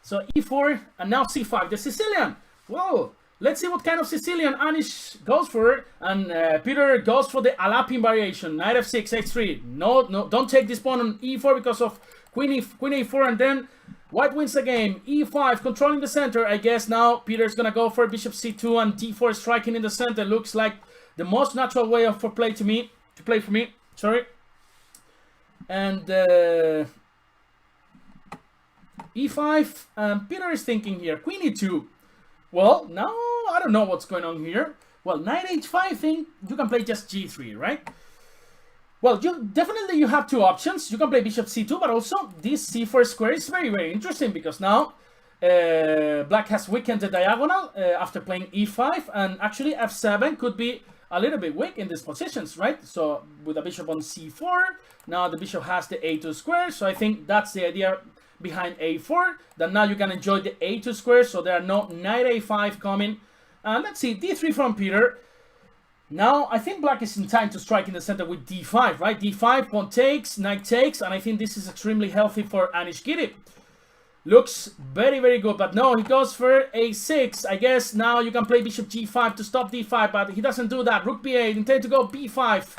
So e4 and now c5. The Sicilian. Whoa. Let's see what kind of Sicilian Anish goes for. And Peter goes for the Alapin variation. Knight f6, h3. No, don't take this pawn on e4 because of queen a4. And then white wins the game. e5, controlling the center. I guess now Peter's going to go for bishop c2 and d4 striking in the center. Looks like the most natural way for play for me. Sorry. And e5. Peter is thinking here. Queen e2. Well, now I don't know what's going on here. Well, knight h5 thing, you can play just g3, right? Well, you have two options. You can play bishop c2, but also this c4 square is very, very interesting because now black has weakened the diagonal after playing e5, and actually f7 could be a little bit weak in these positions, right? So with a bishop on c4, now the bishop has the a2 square, so I think that's the idea behind a4, that now you can enjoy the a2 square, so there are no knight a5 coming. Let's see, d3 from Peter. Now I think black is in time to strike in the center with d5, right? d5, pawn takes, knight takes, and I think this is extremely healthy for Anish Giri. Looks very, very good, but no, he goes for a6. I guess now you can play bishop g5 to stop d5, but he doesn't do that. Rook b8, intend to go b5,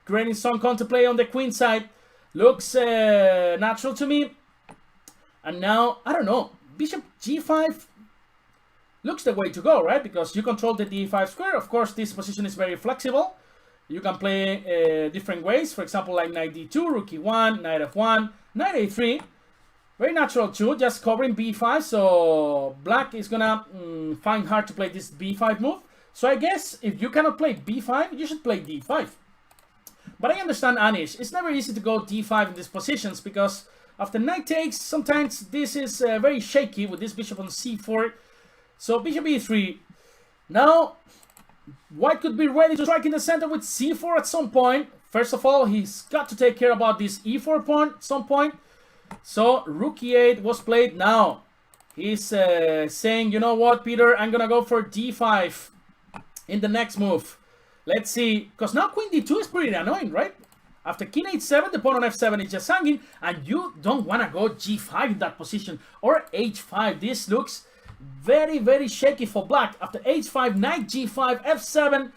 creating some counterplay on the queen side. Looks natural to me. And now, I don't know, bishop g5 looks the way to go, right? Because you control the d5 square. Of course, this position is very flexible. You can play different ways. For example, like knight d2, rook e1, knight f1, knight a3. Very natural too, just covering b5. So black is gonna find hard to play this b5 move. So I guess if you cannot play b5, you should play d5. But I understand Anish. It's never easy to go d5 in these positions because after knight takes, sometimes this is very shaky with this bishop on c4. So bishop e3. Now, white could be ready to strike in the center with c4 at some point. First of all, he's got to take care about this e4 pawn at some point. So rook e8 was played. Now, he's saying, you know what, Peter, I'm going to go for d5 in the next move. Let's see. Because now queen d2 is pretty annoying, right? After king h7, the pawn on f7 is just hanging, and you don't want to go g5 in that position, or h5. This looks very, very shaky for black. After h5, knight g5, f7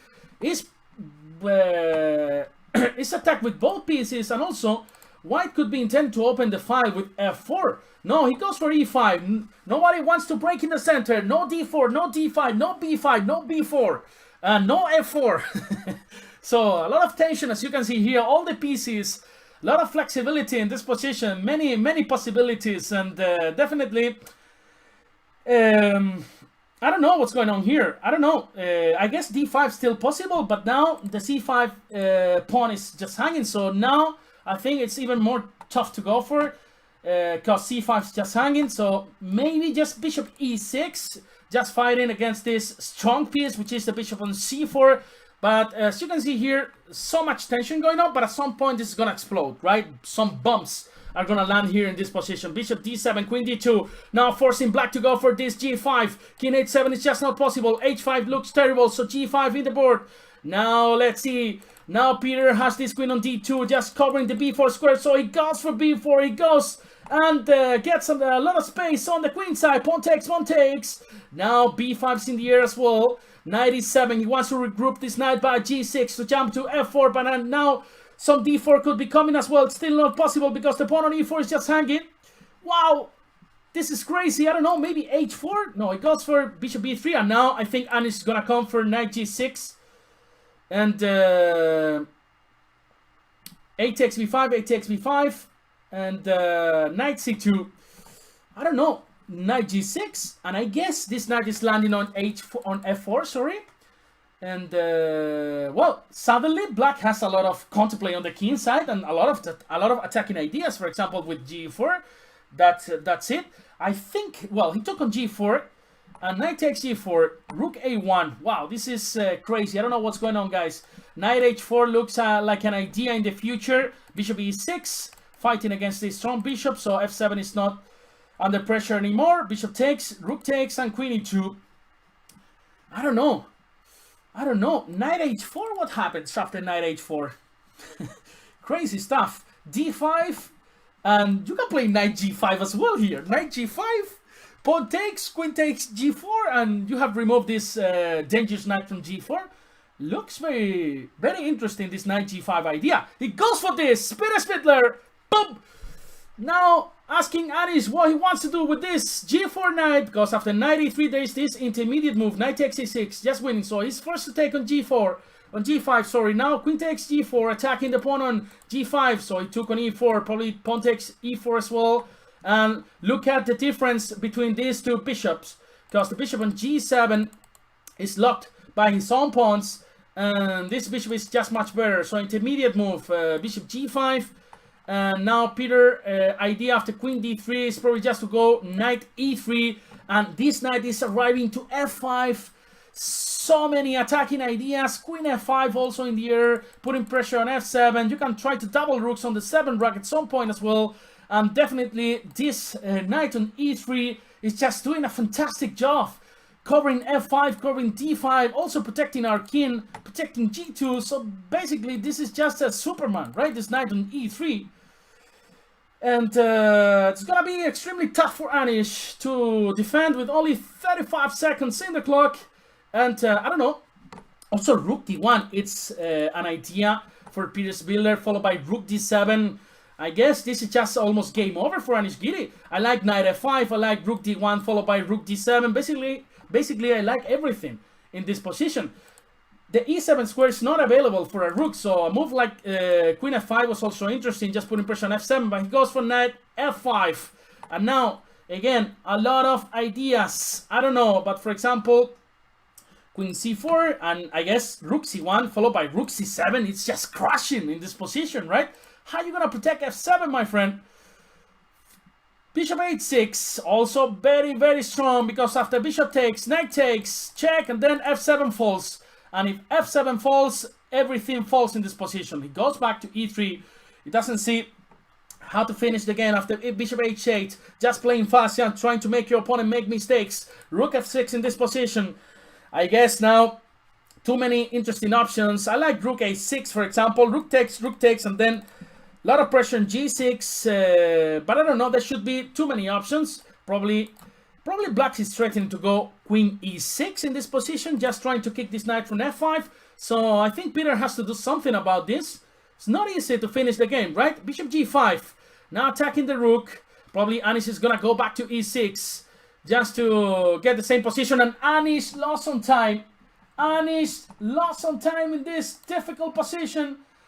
is attacked with both pieces, and also white could be intended to open the file with f4. No, he goes for e5. Nobody wants to break in the center. No d4, no d5, no b5, no b4, no f4. So a lot of tension, as you can see here, all the pieces, a lot of flexibility in this position, many possibilities, and definitely, I don't know what's going on here. I don't know. I guess d5 is still possible, but now the c5 pawn is just hanging. So now I think it's even more tough to go for because c5 is just hanging. So maybe just bishop e6, just fighting against this strong piece, which is the bishop on c4. But as you can see here, so much tension going on, but at some point this is going to explode, right? Some bumps are going to land here in this position. Bishop d7, queen d2, now forcing black to go for this g5. King h7 is just not possible. h5 looks terrible, so g5 in the board. Now let's see. Now Peter has this queen on d2, just covering the b4 square, so he goes for b4, he goes and gets a lot of space on the queen side. Pawn takes, pawn takes. Now b5's in the air as well. Knight e7, he wants to regroup this knight by g6 to jump to f4, but now some d4 could be coming as well. It's still not possible because the pawn on e4 is just hanging. Wow, this is crazy. I don't know, maybe h4? No, it goes for bishop b3, and now I think Anish is gonna come for knight g6. And 8 takes b5, 8 takes b5, and knight c2. I don't know. Knight g6, and I guess this knight is landing on f4, sorry. And well, suddenly black has a lot of counterplay on the king side and a lot of attacking ideas. For example, with g4, that's it. I think, well, he took on g4, and knight takes g4, rook a1. Wow, this is crazy. I don't know what's going on, guys. Knight h4 looks like an idea in the future. Bishop e6, fighting against this strong bishop, so f7 is not under pressure anymore. Bishop takes, rook takes, and queen e2. I don't know. Knight h4, what happens after knight h4? Crazy stuff. d5, and you can play knight g5 as well here. Knight g5, pawn takes, queen takes g4, and you have removed this dangerous knight from g4. Looks very, very interesting, this knight g5 idea. He goes for this, Peter Svidler, boom! Now asking Anish what he wants to do with this g4 knight, because after knight e3 there is this intermediate move, knight takes e6, just winning. So he's forced to take on g4, on g5, sorry. Now queen takes g4, attacking the pawn on g5, so he took on e4, probably pawn takes e4 as well. And look at the difference between these two bishops, because the bishop on g7 is locked by his own pawns, and this bishop is just much better. So intermediate move, bishop g5, and now Peter idea after queen d3 is probably just to go knight e3, and this knight is arriving to f5. So many attacking ideas, queen f5 also in the air, putting pressure on f7. You can try to double rooks on the 7 rack at some point as well. And definitely this knight on e3 is just doing a fantastic job, covering f5, covering d5, also protecting our king, protecting g2. So basically this is just a Superman, right? This knight on e3. And it's gonna be extremely tough for Anish to defend with only 35 seconds in the clock. And I don't know, also rook d1, it's an idea for Peter Svidler, followed by rook d7. I guess this is just almost game over for Anish Giri. I like knight f5, I like rook d1 followed by rook d7. Basically I like everything in this position. The e7 square is not available for a rook, so a move like queen f5 was also interesting, just putting pressure on f7, but he goes for knight f5. And now, again, a lot of ideas. I don't know, but for example, queen c4, and I guess rook c1 followed by rook c7. It's just crushing in this position, right? How are you gonna protect f7, my friend? Bishop h6, also very, very strong, because after bishop takes, knight takes, check, and then f7 falls. And if f7 falls, everything falls in this position. He goes back to e3. He doesn't see how to finish the game after bishop h8. Just playing fast, yeah, trying to make your opponent make mistakes. Rook f6 in this position. I guess now, too many interesting options. I like rook a6, for example. Rook takes, and then a lot of pressure on g6, but I don't know, there should be too many options. Probably black is threatening to go queen e6 in this position, just trying to kick this knight from f5. So I think Peter has to do something about this. It's not easy to finish the game, right? Bishop g5, now attacking the rook. Probably Anish is gonna go back to e6, just to get the same position, and Anish lost some time. Anish lost some time in this difficult position.